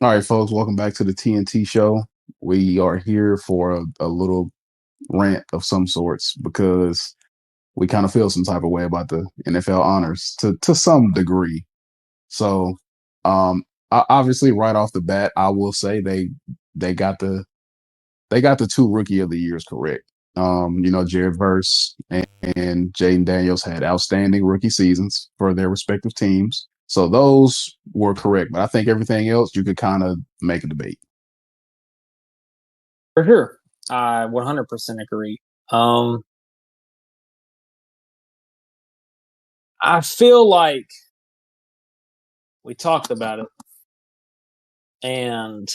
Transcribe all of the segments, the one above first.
All right, folks, welcome back to the TNT show. We are here for a little rant of some sorts because we kind of feel some type of way about the NFL honors to some degree. So, obviously, right off the bat, I will say they got the two rookie of the years correct. Jared Verse and Jaden Daniels had outstanding rookie seasons for their respective teams. So those were correct, but I think everything else you could kind of make a debate. For sure. I 100% agree. I feel like we talked about it, and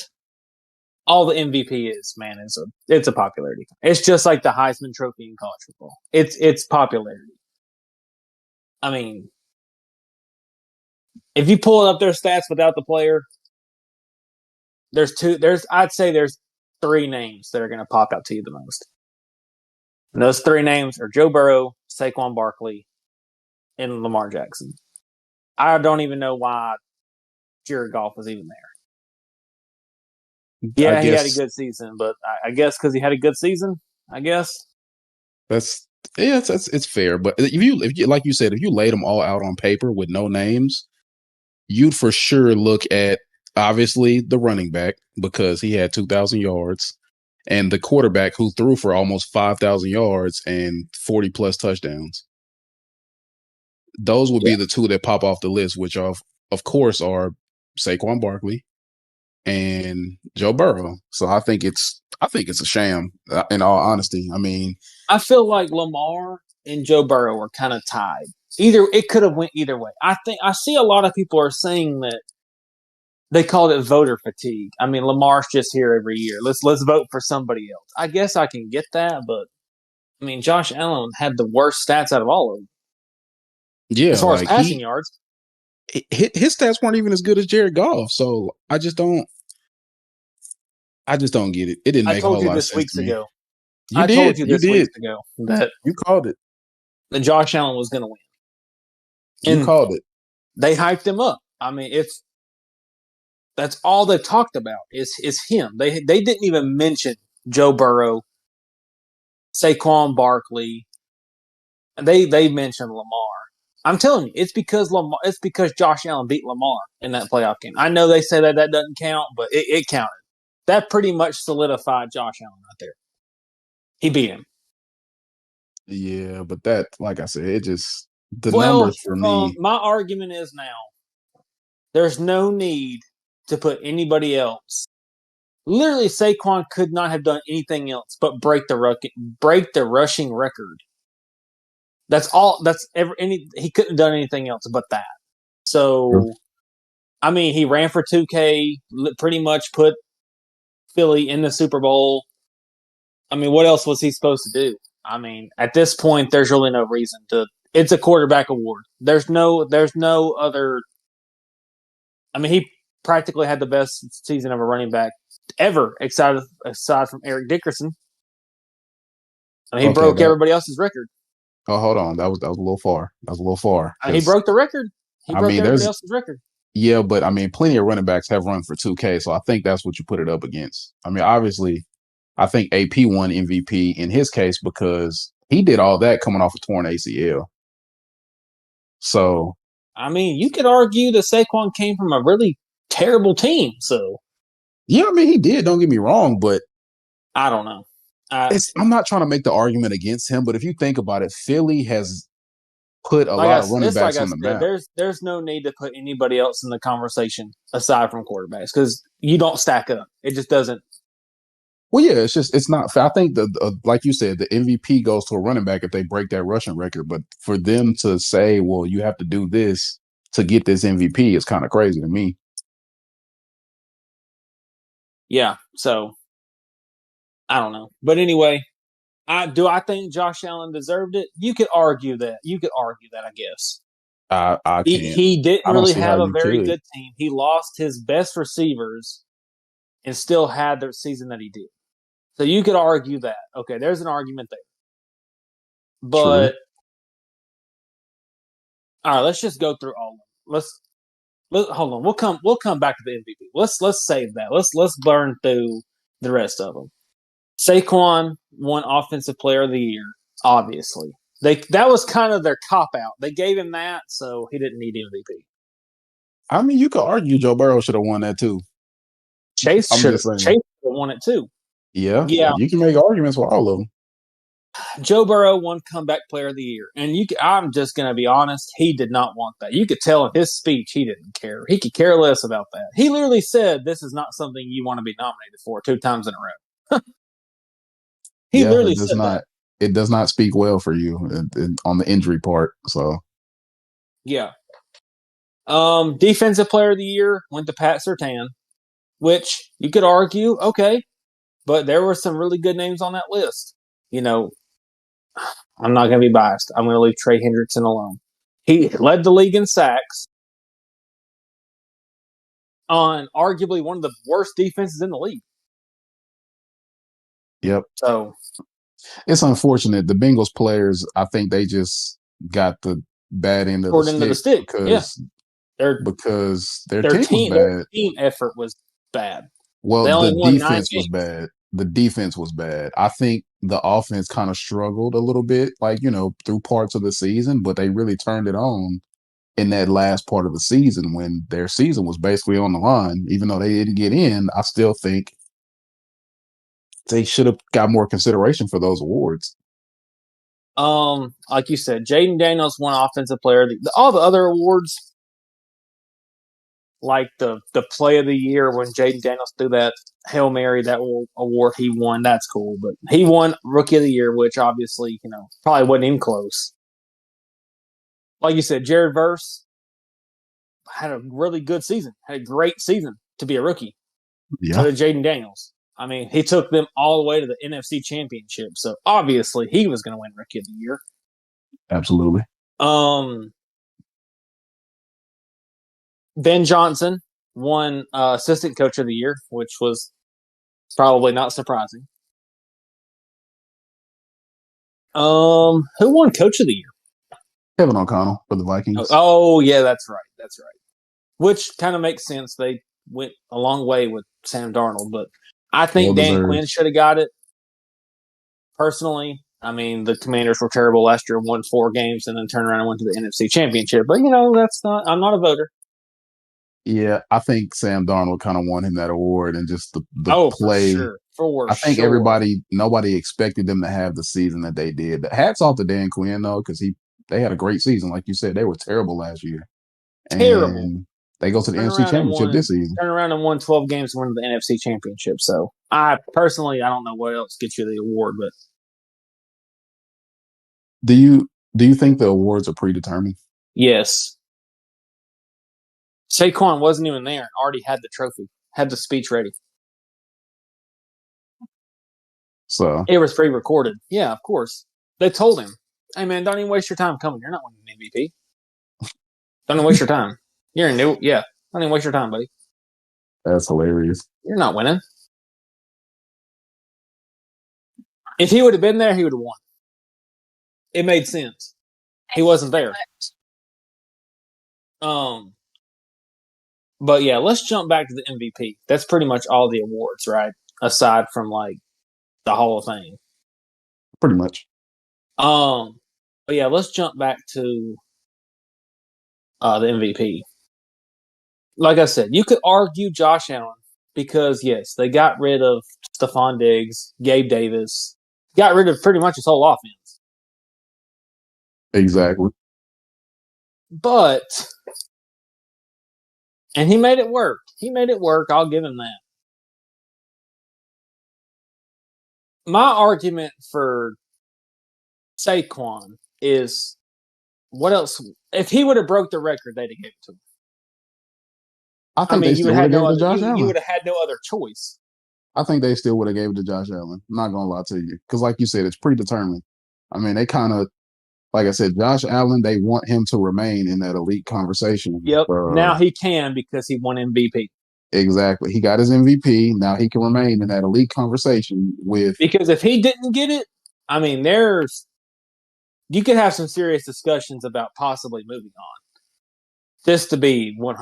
all the MVP is, man, it's a popularity. It's just like the Heisman Trophy in college football. It's popularity. I mean, if you pull up their stats without the player, I'd say there's three names that are going to pop out to you the most. And those three names are Joe Burrow, Saquon Barkley, and Lamar Jackson. I don't even know why Jared Goff was even there. I Yeah, he had a guess good season, but I guess because he had a good season, I guess. that's yeah, it's fair. But if you like you said, if you laid them all out on paper with no names, you'd for sure look at obviously the running back because he had 2,000 yards, and the quarterback who threw for almost 5,000 yards and 40 plus touchdowns. Those would be Yeah. the two that pop off the list, which of course are Saquon Barkley and Joe Burrow. So I think it's a sham. In all honesty, I mean, I feel like Lamar and Joe Burrow are kind of tied. It could have went either way. I think I see a lot of people are saying that they called it voter fatigue. I mean, Lamar's just here every year. Let's vote for somebody else. I guess I can get that, but I mean, Josh Allen had the worst stats out of all of them yeah, as far as like passing yards. his stats weren't even as good as Jared Goff. So I just don't get it. It didn't I make a told whole you lot of this sense weeks to me. ago. You I did, told you you this weeks did, ago that you called it. Josh Allen was going to win, You and called it. they hyped him up. I mean, it's that's all they've talked about is him. They didn't even mention Joe Burrow, Saquon Barkley. They mentioned Lamar. I'm telling you, it's because Lamar. It's because Josh Allen beat Lamar in that playoff game. I know they say that doesn't count, but it counted. That pretty much solidified Josh Allen right there. He beat him. Yeah, but that, like I said, it just the Well, numbers for me. my argument is now there's no need to put anybody else. Literally, Saquon could not have done anything else but break the rushing record. That's all. He couldn't have done anything else but that. True. So, I mean, he ran for 2K, pretty much put Philly in the Super Bowl. I mean, what else was he supposed to do? I mean, at this point, there's really no reason to. It's a quarterback award. There's no other. I mean, he practically had the best season of a running back ever, aside from Eric Dickerson. I mean, he Okay, broke everybody else's record. hold on, that was a little far. That was a little far I mean, he because broke the record. He I broke mean, everybody there's else's record. yeah, but I mean, plenty of running backs have run for 2K, so I think that's what you put it up against. I mean, obviously, I think AP won MVP in his case because he did all that coming off a torn ACL. So I mean, you could argue that Saquon came from a really terrible team. So yeah, I mean, he did. Don't get me wrong, but I don't know. I'm not trying to make the argument against him, but if you think about it, Philly has put a lot of running Like backs I on the said, map. there's no need to put anybody else in the conversation aside from quarterbacks because you don't stack up. It just doesn't. Well, yeah, it's not fair. I think like you said, the MVP goes to a running back if they break that rushing record. But for them to say, well, you have to do this to get this MVP is kind of crazy to me. Yeah. So I don't know. But anyway, I think Josh Allen deserved it. You could argue that. I guess I can't. he didn't I don't really see how have a you very could. good team. He lost his best receivers and still had the season that he did. So you could argue that. Okay, there's an argument there. True. But all right, let's just go through all of them. hold on. We'll come back to the MVP. Let's save that. Let's burn through the rest of them. Saquon won Offensive Player of the Year. Obviously, that was kind of their cop out. They gave him that, so he didn't need MVP. I mean, you could argue Joe Burrow should have won that too. Chase I'm should have just saying. won it too. Yeah, Yeah, you can make arguments for all of them. Joe Burrow won Comeback Player of the Year, and I'm just going to be honest. He did not want that. You could tell in his speech he didn't care. He could care less about that. He literally said, "This is not something you want to be nominated for 2 times in a row." He Yeah, literally said that. it does not speak well for you on the injury part. So Yeah. Defensive Player of the Year went to Pat Surtain, which you could argue, okay, but there were some really good names on that list. You know, I'm not going to be biased. I'm going to leave Trey Hendrickson alone. He led the league in sacks on arguably one of the worst defenses in the league. yep. So It's unfortunate. The Bengals players, I think they just got the bad end of the stick because their team was bad. Their team effort was bad. Well, they only the won 9 defense was games. bad. The defense was bad. I think the offense kind of struggled a little bit, like, through parts of the season, but they really turned it on in that last part of the season when their season was basically on the line. Even though they didn't get in, I still think they should have got more consideration for those awards. Like you said, Jaden Daniels won Offensive Player. All the other awards, like the Play of the Year when Jaden Daniels threw that Hail Mary, that award he won, that's cool. But he won Rookie of the Year, which obviously, probably wasn't even close. Like you said, Jared Verse had a really good season, had a great season to be a rookie. Yeah. So did Jaden Daniels. I mean, he took them all the way to the NFC Championship. So obviously he was going to win Rookie of the Year. Absolutely. Ben Johnson won Assistant Coach of the Year, which was probably not surprising. Who won Coach of the Year? Kevin O'Connell for the Vikings. Oh, yeah, that's right. That's right. Which kind of makes sense. They went a long way with Sam Darnold, but I think Dan Quinn should have got it. Personally, I mean, the Commanders were terrible last year, won 4 games, and then turned around and went to the NFC Championship. But, I'm not a voter. Yeah, I think Sam Darnold kind of won him that award, and just the play. For sure. I think nobody expected them to have the season that they did. Hats off to Dan Quinn, though, because they had a great season. Like you said, they were terrible last year. Terrible. And they go to the NFC Championship this season. Turn around and won 12 games and won the NFC Championship. So, I don't know what else gets you the award, but. Do you think the awards are predetermined? Yes. Saquon wasn't even there. Already had the trophy. Had the speech ready. So it was pre-recorded. Yeah, of course. They told him, "Hey man, don't even waste your time coming. You're not winning an MVP. Don't even waste your time. You're new. Yeah, don't even waste your time, buddy. That's hilarious. You're not winning." If he would have been there, he would have won. It made sense. He wasn't there. But yeah, let's jump back to the MVP. That's pretty much all the awards, right? Aside from like the Hall of Fame. Pretty much. But yeah, let's jump back to the MVP. Like I said, you could argue Josh Allen because yes, they got rid of Stephon Diggs, Gabe Davis, got rid of pretty much his whole offense. Exactly. And he made it work. I'll give him that. My argument for Saquon is what else? If he would have broke the record, they'd have given it to him. I mean, you would have had no other choice. I think they still would have gave it to Josh Allen. I'm not gonna lie to you, because like you said, it's predetermined. I mean, they kind of, like I said, Josh Allen. They want him to remain in that elite conversation. Yep. Now he can because he won MVP. Exactly. He got his MVP. Now he can remain in that elite conversation with. Because if he didn't get it, I mean, you could have some serious discussions about possibly moving on. Just to be 100%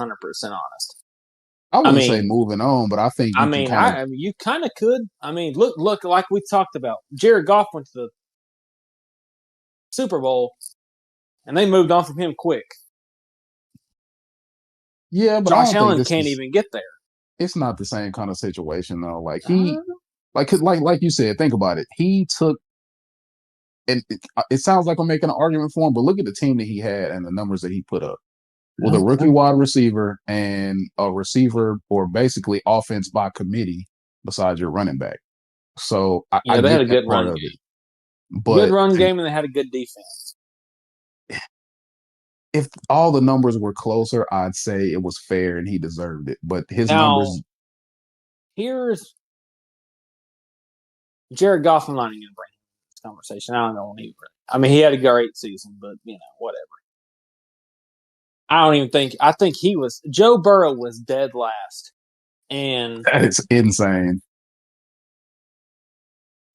honest. I I wouldn't say mean, moving on, but I think you can kind of. you kind of could. I mean, look, like we talked about, Jared Goff went to the Super Bowl, and they moved on from him quick. Yeah, but I Josh don't think Allen this can't is. even get there. It's not the same kind of situation though. Like Uh, like you said, think about it. He took, and it sounds like I'm making an argument for him, but look at the team that he had and the numbers that he put up with a rookie wide receiver and a receiver or basically offense by committee besides your running back. So I yeah, they had get a that good part run of it. game. Good But run game, and they had a good defense. if all the numbers were closer, I'd say it was fair and he deserved it. But his Now, numbers, here's Jared Goff. I'm not even going to bring this conversation. I don't know. I mean, he had a great season, but whatever. I don't even think. I think he was. Joe Burrow was dead last, and that is insane.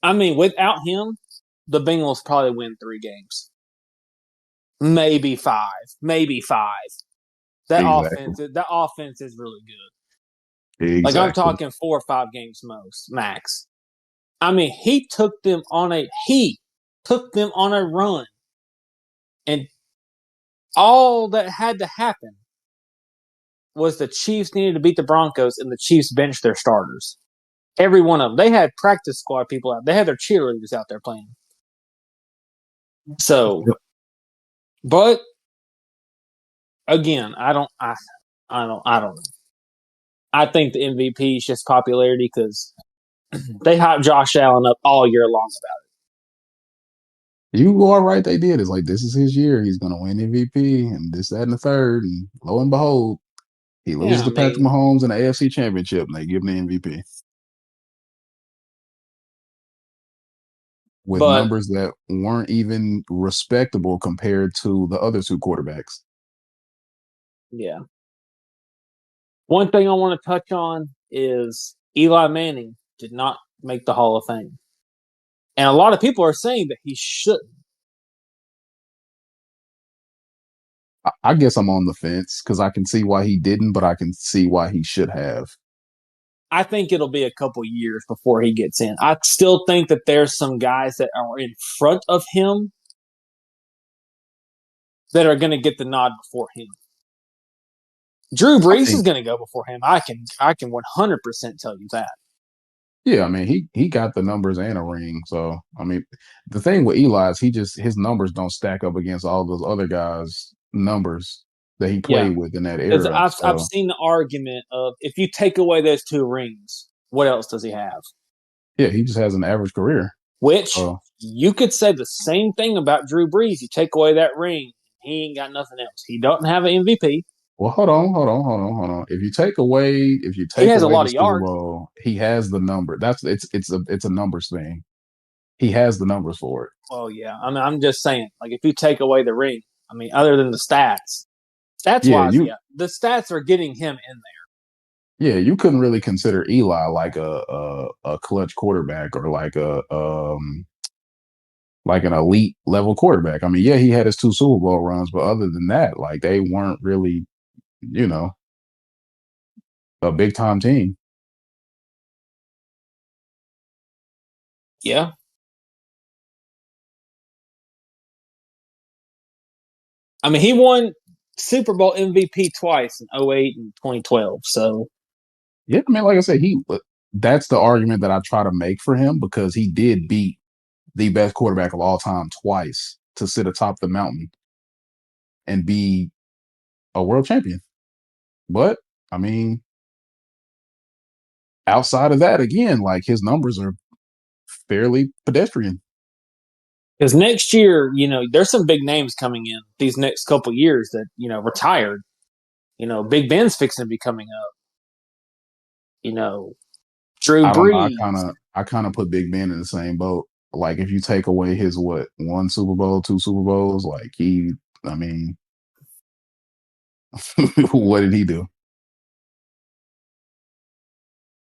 I mean, without him, the Bengals probably win 3 games, maybe 5, maybe 5. Exactly. That offense is really good. Like I'm Exactly. talking 4 or 5 games most max. I mean, he took them on a run, and all that had to happen was the Chiefs needed to beat the Broncos, and the Chiefs benched their starters. Every one of them. They had practice squad people out. They had their cheerleaders out there playing. So, but again, I don't know. I think the MVP is just popularity because they hyped Josh Allen up all year long about You are right. They did. It's like this is his year. He's going to win MVP and this, that, and the third. And lo and behold, he it. loses Yeah, I to Patrick mean, Mahomes in the AFC Championship, and they give him the MVP with but numbers that weren't even respectable compared to the other two quarterbacks. yeah. One thing I want to touch on is Eli Manning did not make the Hall of Fame. And a lot of people are saying that he shouldn't. I guess I'm on the fence because I can see why he didn't, but I can see why he should have. I think it'll be a couple years before he gets in. I still think that there's some guys that are in front of him that are going to get the nod before him. Drew I Brees is think, going to go before him. I can 100% tell you that. yeah, I mean, he got the numbers and a ring. So, I mean, the thing with Eli is his numbers don't stack up against all those other guys' numbers that he Yeah, played with in that because era. I've So, seen the argument of if you take away those 2 rings, what else does he have? yeah, he just has an average career. Which So, you could say the same thing about Drew Brees. You take away that ring, he ain't got nothing else. He doesn't have an MVP. well, hold on. If you He take has a away lot the of Super yards. Bowl, he has the number. It's a numbers thing. He has the numbers for it. Oh yeah, I mean, I'm just saying. Like if you take away the ring, I mean, other than the stats Yeah, wise, you yeah, the stats are getting him in yeah, you couldn't really consider Eli like a clutch quarterback or like an elite level quarterback. I mean, yeah, he had his two Super Bowl runs, but other than that, like they weren't really, you know, a big time team. there. Yeah, I mean, he won Super Bowl MVP twice in '08 and 2012. So Yeah, I mean, like I said, he that's the argument that I try to make for him because he did beat the best quarterback of all time twice to sit atop the mountain and be a world champion. But I mean, outside of that, again, like his numbers are fairly pedestrian. because next year, there's some big names coming in these next couple years that retired. Big Ben's fixing to be coming up. You know, Drew I don't know. Brees. I kind of put Big Ben in the same boat. Like if you take away his what one Super Bowl, two Super Bowls, like I mean, what did he do?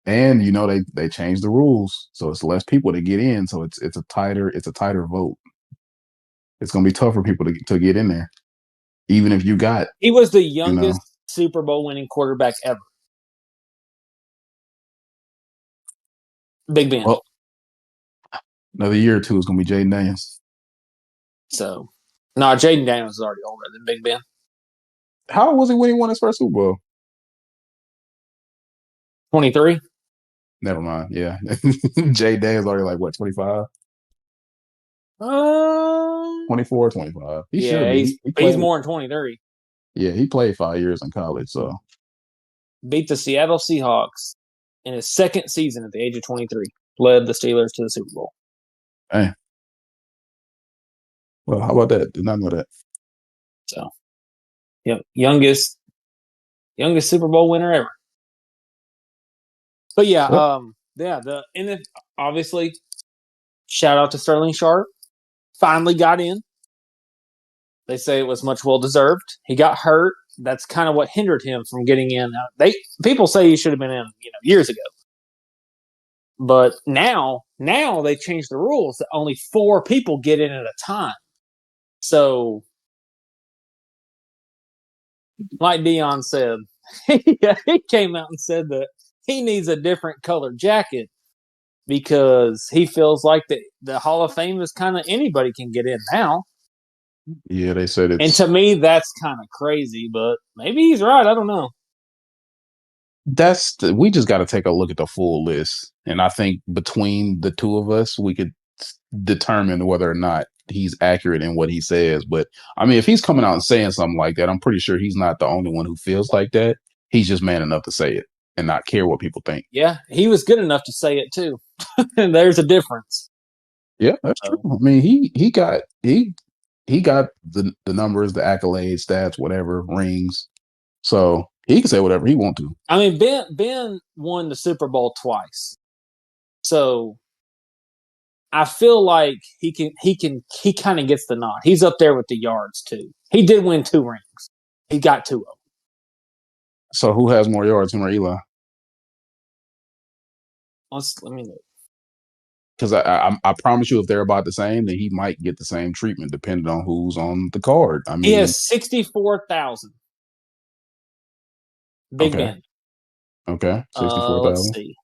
And they changed the rules, so it's less people to get in. So it's a tighter vote. It's gonna be tough for people to get in there. even if you got, He was the you know, youngest Super Bowl winning quarterback ever. Big Ben. well, another year or two is going to be Jaden Daniels. So, no, Jaden Daniels is already older than Big Ben. How old was he when he won his first Super Bowl? 23. Never mind. Yeah. Jaden Daniels already like, what, 25? 24, 25. He should Yeah, be. he's He he's played. more than 23. Yeah, he played 5 years in college. So, Beat the Seattle Seahawks in his second season at the age of 23. Led the Steelers to the Super Bowl. hey. Well, how about that? Did not know that. So, yeah, youngest Super Bowl winner ever. But yeah, Yep. obviously shout out to Sterling Sharp. Finally got in. They say it was much well deserved. He got hurt. That's kind of what hindered him from getting in. People say he should have been in, years ago. But now they changed the rules that only 4 people get in at a time. So, like Dion said, he came out and said that he needs a different colored jacket because he feels like the Hall of Fame is kind of anybody can get in now. Yeah, they said And to it's me, that's kind of crazy, but maybe he's right. I don't know. we just got to take a look at the full list, and I think between the two of us, we could determine whether or not he's accurate in what he says. But I mean, if he's coming out and saying something like that, I'm pretty sure he's not the only one who feels like that. He's just man enough to say it and not care what people think. Yeah, he was good enough to say it too. And there's a difference. Yeah, that's true. I mean, he got the numbers, the accolades, stats, whatever, rings. So he can say whatever he want to. I mean, Ben won the Super Bowl twice, so I feel like he kind of gets the nod. He's up there with the yards too. He did win 2 rings. He got 2 of them. So who has more yards, him or Eli? Let me look. Because I promise you, if they're about the same, then he might get the same treatment depending on who's on the card. I He mean, has 64,000. Big okay, Ben. okay, 64,000. Let's see.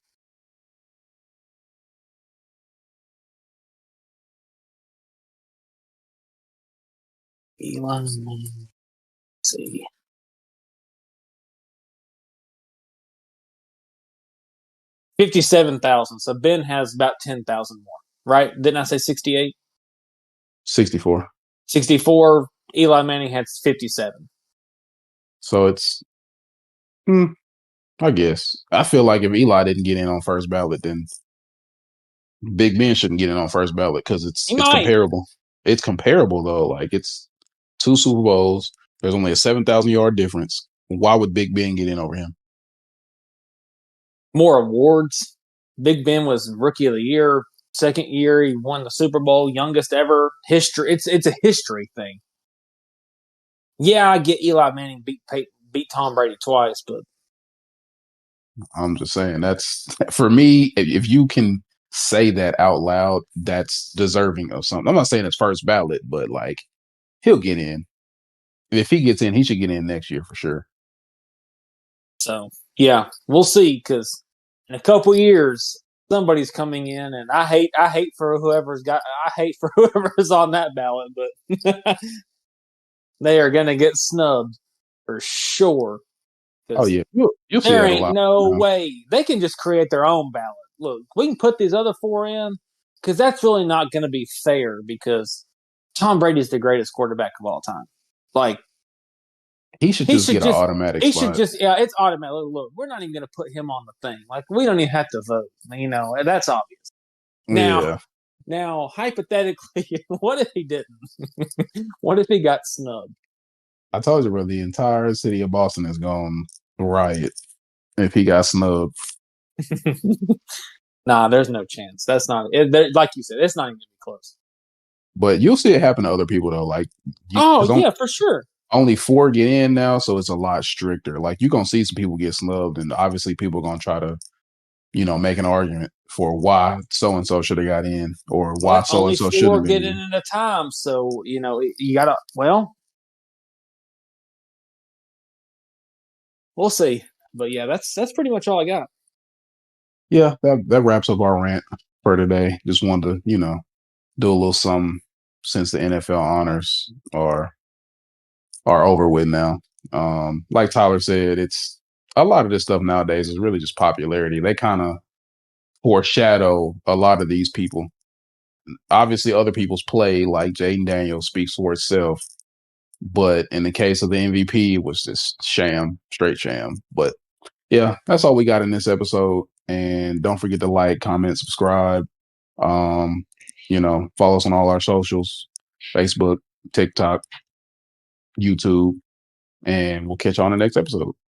Elon. Let's see. 57,000. So Ben has about 10,000 more, right? Didn't I say 68? 64. 64. Eli Manning had 57. So it's, I guess. I feel like if Eli didn't get in on first ballot, then Big Ben shouldn't get in on first ballot because He it's might. comparable. It's comparable though. Like it's 2 Super Bowls. There's only a 7,000 yard difference. Why would Big Ben get in over him? More awards. Big Ben was Rookie of the Year. Second year, he won the Super Bowl, youngest ever. History. It's a history thing. Yeah, I get Eli Manning beat Tom Brady twice, but I'm just saying that's for me. If you can say that out loud, that's deserving of something. I'm not saying it's first ballot, but like he'll get in. If he gets in, he should get in next year for sure. so yeah, we'll see. Because in a couple years, somebody's coming in, and I hate for whoever's on that ballot, but they are gonna get snubbed for sure. Oh Because yeah, you'll see there that a ain't lot no now. way they can just create their own ballot. Look, we can put these other 4 in because that's really not going to be fair. Because Tom Brady is the greatest quarterback of all time. Like He should he just should get an just automatic he should spot. just yeah, it's automatic. Look, we're not even going to put him on the thing. Like we don't even have to vote. That's obvious. Now, Yeah, now hypothetically, what if he didn't? What if he got snubbed? I told you, bro. The entire city of Boston is going riot if he got snubbed. Nah, there's no chance. That's not like you said. It's not even going to be close. But you'll see it happen to other people though. Like, Oh because yeah, for sure. only 4 get in now, so it's a lot stricter. Like you're gonna see some people get snubbed, and obviously people are gonna try to, make an argument for why so and so should have got in or why But so and only so shouldn't 4 have been get in in. at a time. So, you gotta, well, we'll see. But yeah, that's pretty much all I got. Yeah, that wraps up our rant for today. Just wanted to, do a little something since the NFL honors are over with now. Like Tyler said, it's a lot of this stuff nowadays is really just popularity. They kind of foreshadow a lot of these people. Obviously, other people's play, like Jaden Daniels, speaks for itself. But in the case of the MVP, it was just sham, straight sham. But yeah, that's all we got in this episode. And don't forget to like, comment, subscribe. Um, follow us on all our socials, Facebook, TikTok, YouTube, and we'll catch you on the next episode.